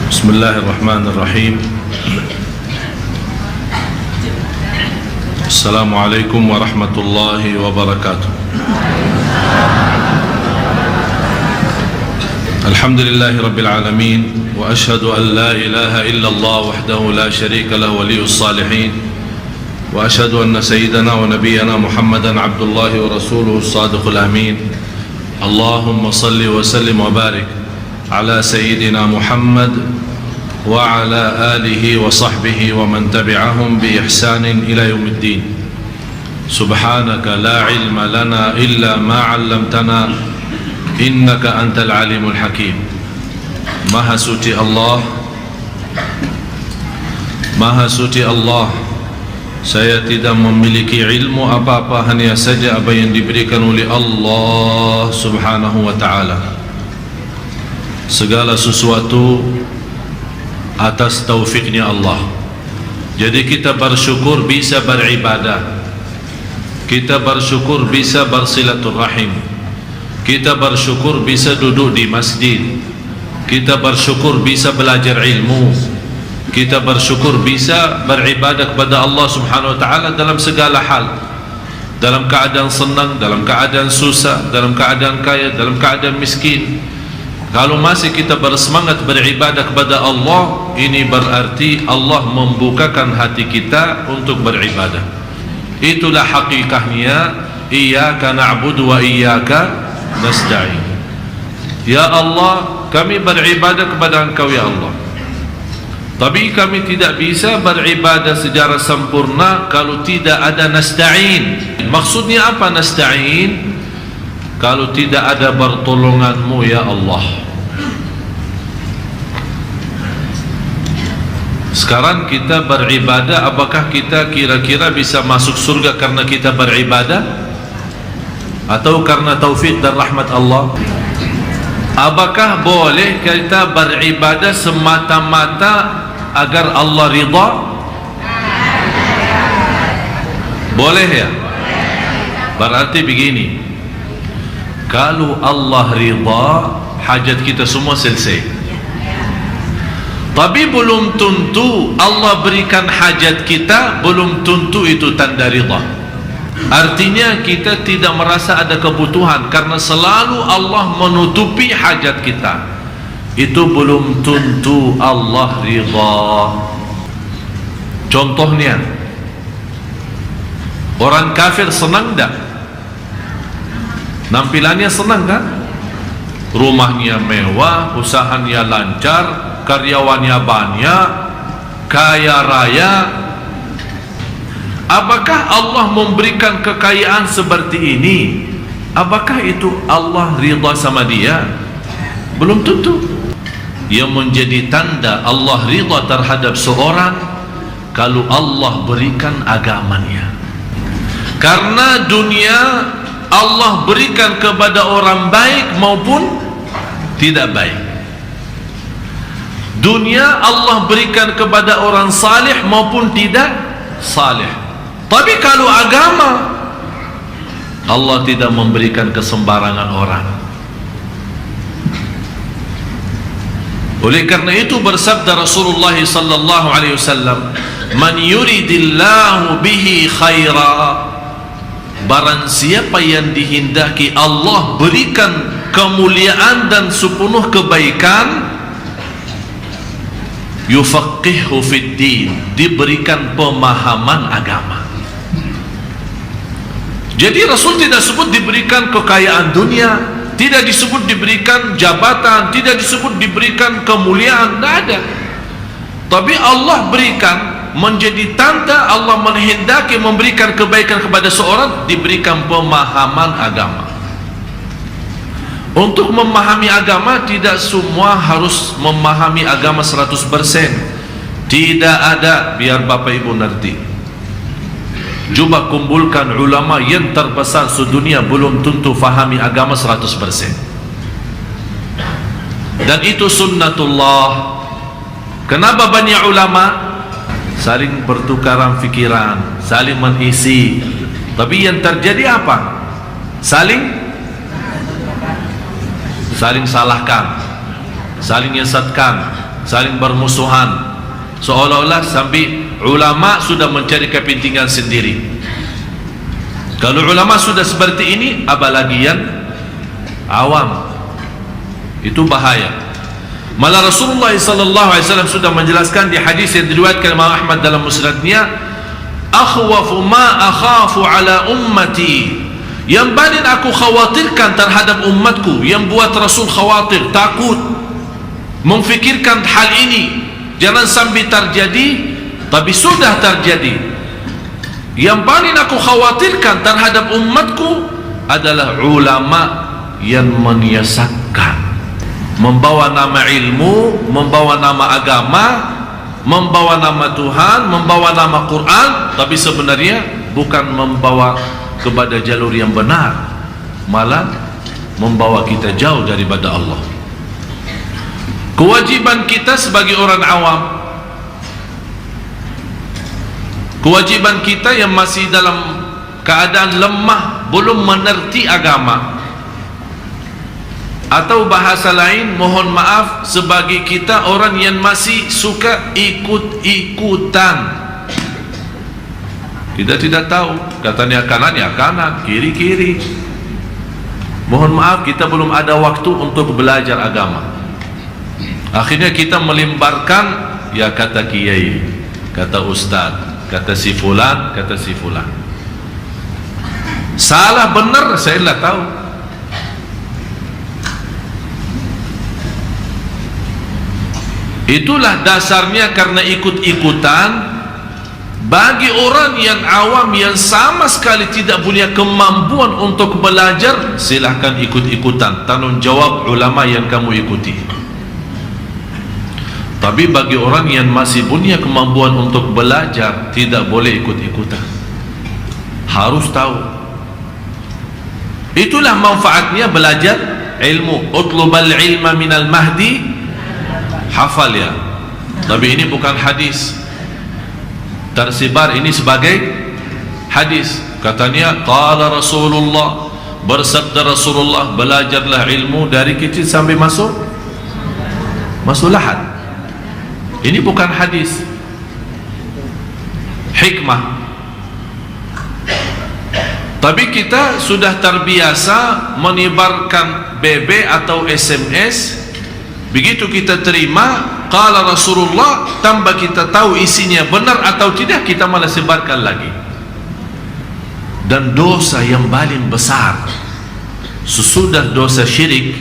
Bismillahirrahmanirrahim. Assalamualaikum warahmatullahi wabarakatuh. Alhamdulillahi rabbil alamin. Wa ashhadu an la ilaha illallah wahdahu la sharika lahu waliyus salihin. Wa ashhadu anna sayyidana wa nabiyyana Muhammadan abdullahi wa rasuluhu as-sadiqul amin. Allahumma salli wa sallim wa barik ala sayyidina Muhammad wa ala alihi wa sahbihi wa man tabi'ahum bi ihsanin ila yaumiddin. Subhanaka la ilma lana illa ma 'allamtana innaka antal alimul hakim. Maha suci Allah, Maha suci Allah, saya tidak memiliki ilmu apa-apa, hanya saja apa yang diberikan oleh Allah subhanahu wa ta'ala. Segala sesuatu atas taufiknya Allah. Jadi kita bersyukur bisa beribadah, kita bersyukur bisa bersilaturahim, kita bersyukur bisa duduk di masjid, kita bersyukur bisa belajar ilmu, kita bersyukur bisa beribadah kepada Allah subhanahu wa ta'ala dalam segala hal, dalam keadaan senang, dalam keadaan susah, dalam keadaan kaya, dalam keadaan miskin. Kalau masih kita bersemangat beribadah kepada Allah, ini berarti Allah membukakan hati kita untuk beribadah. Itulah hakikahnya, iyyaka na'budu wa iyyaka nasta'in. Ya Allah, kami beribadah kepada Engkau ya Allah, tapi kami tidak bisa beribadah secara sempurna kalau tidak ada nasta'in. Maksudnya apa nasta'in? Kalau tidak ada pertolongan-Mu ya Allah. Sekarang kita beribadah, apakah kita kira-kira bisa masuk surga karena kita beribadah, atau karena taufik dan rahmat Allah? Apakah boleh kita beribadah semata-mata agar Allah ridha? Boleh ya? Berarti begini, kalau Allah ridha, hajat kita semua selesai. Tapi belum tentu Allah berikan hajat kita, belum tentu itu tanda ridha. Artinya kita tidak merasa ada kebutuhan karena selalu Allah menutupi hajat kita. Itu belum tentu Allah ridha. Contohnya, orang kafir senang tak? Nampilannya senang kan? Rumahnya mewah, usahanya lancar, karyawannya banyak, kaya raya. Apakah Allah memberikan kekayaan seperti ini? Apakah itu Allah ridha sama dia? Belum tentu. Yang menjadi tanda Allah ridha terhadap seorang, kalau Allah berikan agamanya. Karena dunia Allah berikan kepada orang baik maupun tidak baik. Dunia Allah berikan kepada orang salih maupun tidak salih. Tapi kalau agama, Allah tidak memberikan kesembarangan orang. Oleh karena itu bersabda Rasulullah sallallahu alaihi wasallam, "Man yuridillahu bihi khaira." Barang siapa yang dihendaki Allah berikan kemuliaan dan sepenuh kebaikan, yufaqihu fid din, diberikan pemahaman agama. Jadi Rasul tidak sebut diberikan kekayaan dunia, tidak disebut diberikan jabatan, tidak disebut diberikan kemuliaan, tidak ada. Tapi Allah berikan, menjadi tanda Allah menghendaki memberikan kebaikan kepada seorang, diberikan pemahaman agama. Untuk memahami agama, tidak semua harus memahami agama 100%. Tidak ada, biar Bapak Ibu ngerti. Coba kumpulkan ulama yang terbesar sedunia, belum tentu fahami agama 100%. Dan itu sunnatullah. Kenapa banyak ulama? Saling bertukaran fikiran, saling mengisi. Tapi yang terjadi apa? Saling salahkan, saling nyesatkan, saling bermusuhan, seolah-olah sampai ulama sudah mencari kepentingan sendiri. Kalau ulama sudah seperti ini, apalagi yang awam, itu bahaya. Malah Rasulullah SAW sudah menjelaskan di hadis yang diriwayatkan Imam Ahmad dalam musnadnya, akhwafu ma akhafu ala ummati, yang paling aku khawatirkan terhadap umatku, yang buat Rasul khawatir, takut, memfikirkan hal ini jangan sampai terjadi, tapi sudah terjadi. Yang paling aku khawatirkan terhadap umatku adalah ulama yang menyiasatkan, membawa nama ilmu, membawa nama agama, membawa nama Tuhan, membawa nama Quran, tapi sebenarnya bukan membawa kepada jalur yang benar, malah membawa kita jauh daripada Allah. Kewajiban kita sebagai orang awam, kewajiban kita yang masih dalam keadaan lemah, belum mengerti agama, atau bahasa lain, mohon maaf, sebagai kita orang yang masih suka ikut-ikutan. Kita tidak tahu, katanya kanan ya kanan, kiri kiri. Mohon maaf, kita belum ada waktu untuk belajar agama. Akhirnya kita melimbarkan, ya kata kiai, kata ustaz, kata si fulan, kata si fulan. Salah benar saya tidak tahu. Itulah dasarnya, karena ikut-ikutan. Bagi orang yang awam yang sama sekali tidak punya kemampuan untuk belajar, silahkan ikut-ikutan, tanggung jawab ulama yang kamu ikuti. Tapi bagi orang yang masih punya kemampuan untuk belajar, tidak boleh ikut-ikutan, harus tahu. Itulah manfaatnya belajar ilmu. Utlubal ilma minal mahdi, hafal ya. Tapi ini bukan hadis tersebar, ini sebagai hadis. Katanya qala Rasulullah, bersabda Rasulullah, belajarlah ilmu dari kecil sampai masuk lahad. Ini bukan hadis, hikmah. Tapi kita sudah terbiasa menyebarkan BB atau SMS. Begitu kita terima qala Rasulullah, tanpa kita tahu isinya benar atau tidak, kita malah sebarkan lagi. Dan dosa yang paling besar sesudah dosa syirik,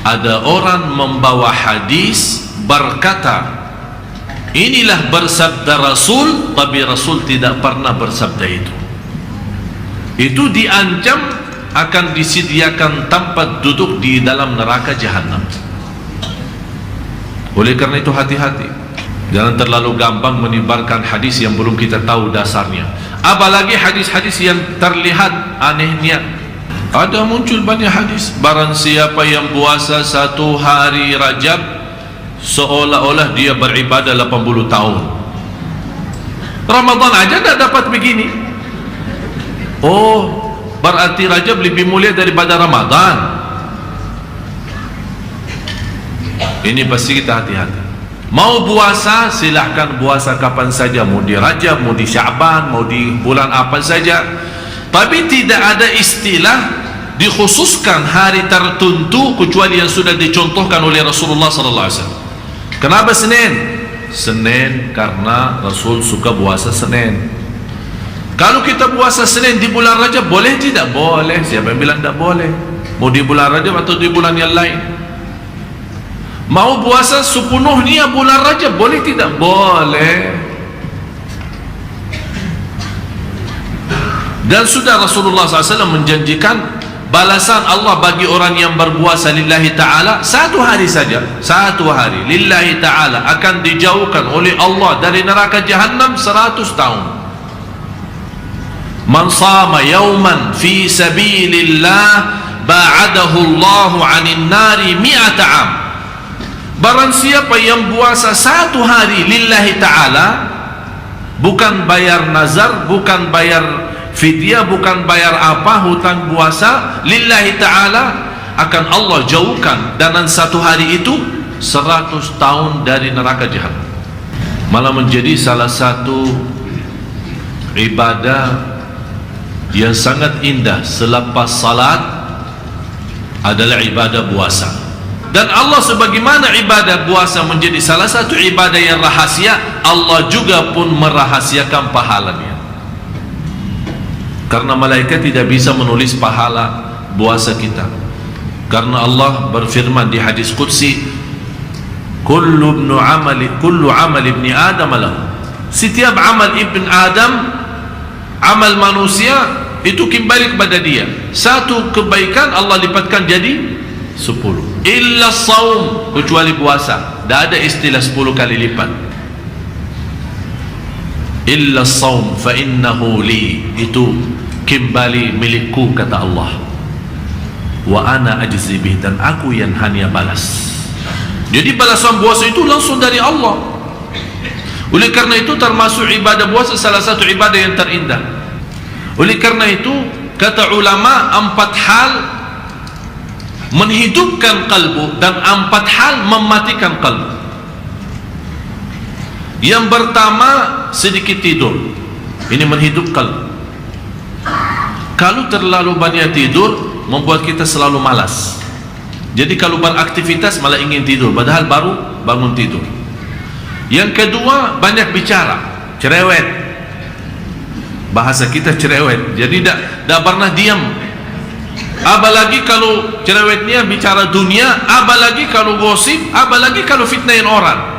ada orang membawa hadis berkata inilah bersabda Rasul, tapi Rasul tidak pernah bersabda itu. Itu diancam akan disediakan tempat duduk di dalam neraka jahanam. Oleh karena itu hati-hati, jangan terlalu gampang menyebarkan hadis yang belum kita tahu dasarnya. Apalagi hadis-hadis yang terlihat anehnya. Ada muncul banyak hadis, barang siapa yang puasa 1 hari Rajab, seolah-olah dia beribadah 80 tahun. Ramadan aja tidak dapat begini. Oh, berarti Rajab lebih mulia daripada Ramadan. Ini pasti kita hati-hati. Mau puasa, silahkan puasa kapan saja, mau di Rajab, mau di Sya'ban, mau di bulan apa saja. Tapi tidak ada istilah dikhususkan hari tertentu kecuali yang sudah dicontohkan oleh Rasulullah SAW. Kenapa Senin? Senin karena Rasul suka puasa Senin. Kalau kita puasa Senin di bulan Rajab, boleh tidak? Boleh. Siapa yang bilang tidak boleh? Mau di bulan Rajab atau di bulan yang lain? Mau puasa sepenuhnya bulan Rajab, boleh tidak? Boleh. Dan sudah Rasulullah SAW menjanjikan balasan Allah bagi orang yang berpuasa lillahi ta'ala 1 hari saja, 1 hari lillahi ta'ala, akan dijauhkan oleh Allah dari neraka jahannam 100 tahun. Man sama yawman fi sabilillah ba'adahu Allahu 'anil nari 100 'am. Barang siapa yang puasa 1 hari lillahi ta'ala, bukan bayar nazar, bukan bayar fidyah, bukan bayar apa, hutang puasa lillahi ta'ala, akan Allah jauhkan dalam 1 hari itu 100 tahun dari neraka jahanam. Malah menjadi salah satu ibadah yang sangat indah selepas salat adalah ibadah puasa. Dan Allah sebagaimana ibadah puasa menjadi salah satu ibadah yang rahasia, Allah juga pun merahasiakan pahalanya. Karena malaikat tidak bisa menulis pahala puasa kita. Karena Allah berfirman di hadis qudsi, kullu amal ibni Adam lahu. Setiap amal ibn Adam, amal manusia itu kembali kepada dia. Satu kebaikan Allah lipatkan jadi 10. Illa saum, kecuali puasa. Tak ada istilah 10 kali lipat. Illa saum fa innahu li, itu kembali milikku kata Allah. Wa ana ajzi bih, dan aku yang hanya balas. Jadi balasan puasa itu langsung dari Allah. Oleh karena itu termasuk ibadah puasa salah satu ibadah yang terindah. Oleh karena itu kata ulama, 4 hal menghidupkan kalbu dan 4 hal mematikan kalbu. Yang pertama, sedikit tidur. Ini menghidupkan kalbu. Kalau terlalu banyak tidur membuat kita selalu malas. Jadi kalau beraktivitas malah ingin tidur, padahal baru bangun tidur. Yang kedua, banyak bicara, cerewet. Bahasa kita cerewet, jadi tak pernah diam. Apalagi kalau cerewetnya bicara dunia, apalagi kalau gosip, apalagi kalau fitnahin orang.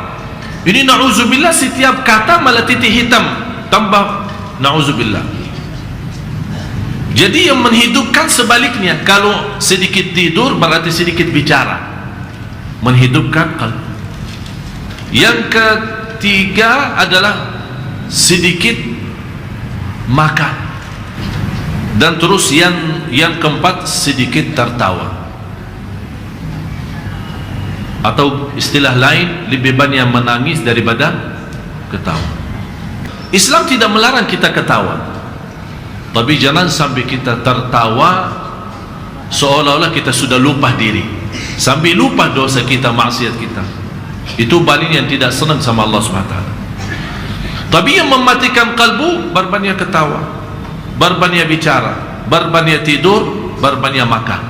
Ini na'udzubillah, setiap kata malah titik hitam, tambah na'udzubillah. Jadi yang menghidupkan sebaliknya, kalau sedikit tidur berarti sedikit bicara, menghidupkan kalbu. Yang ketiga adalah sedikit makan, dan terus yang keempat sedikit tertawa, atau istilah lain lebih banyak menangis daripada ketawa. Islam tidak melarang kita ketawa, tapi jangan sampai kita tertawa seolah-olah kita sudah lupa diri, sampai lupa dosa kita, maksiat kita. Itu paling yang tidak senang sama Allah SWT. Tapi yang mematikan kalbu, berbanyak ketawa, berbanyak bicara, berbanyak tidur, berbanyak makan.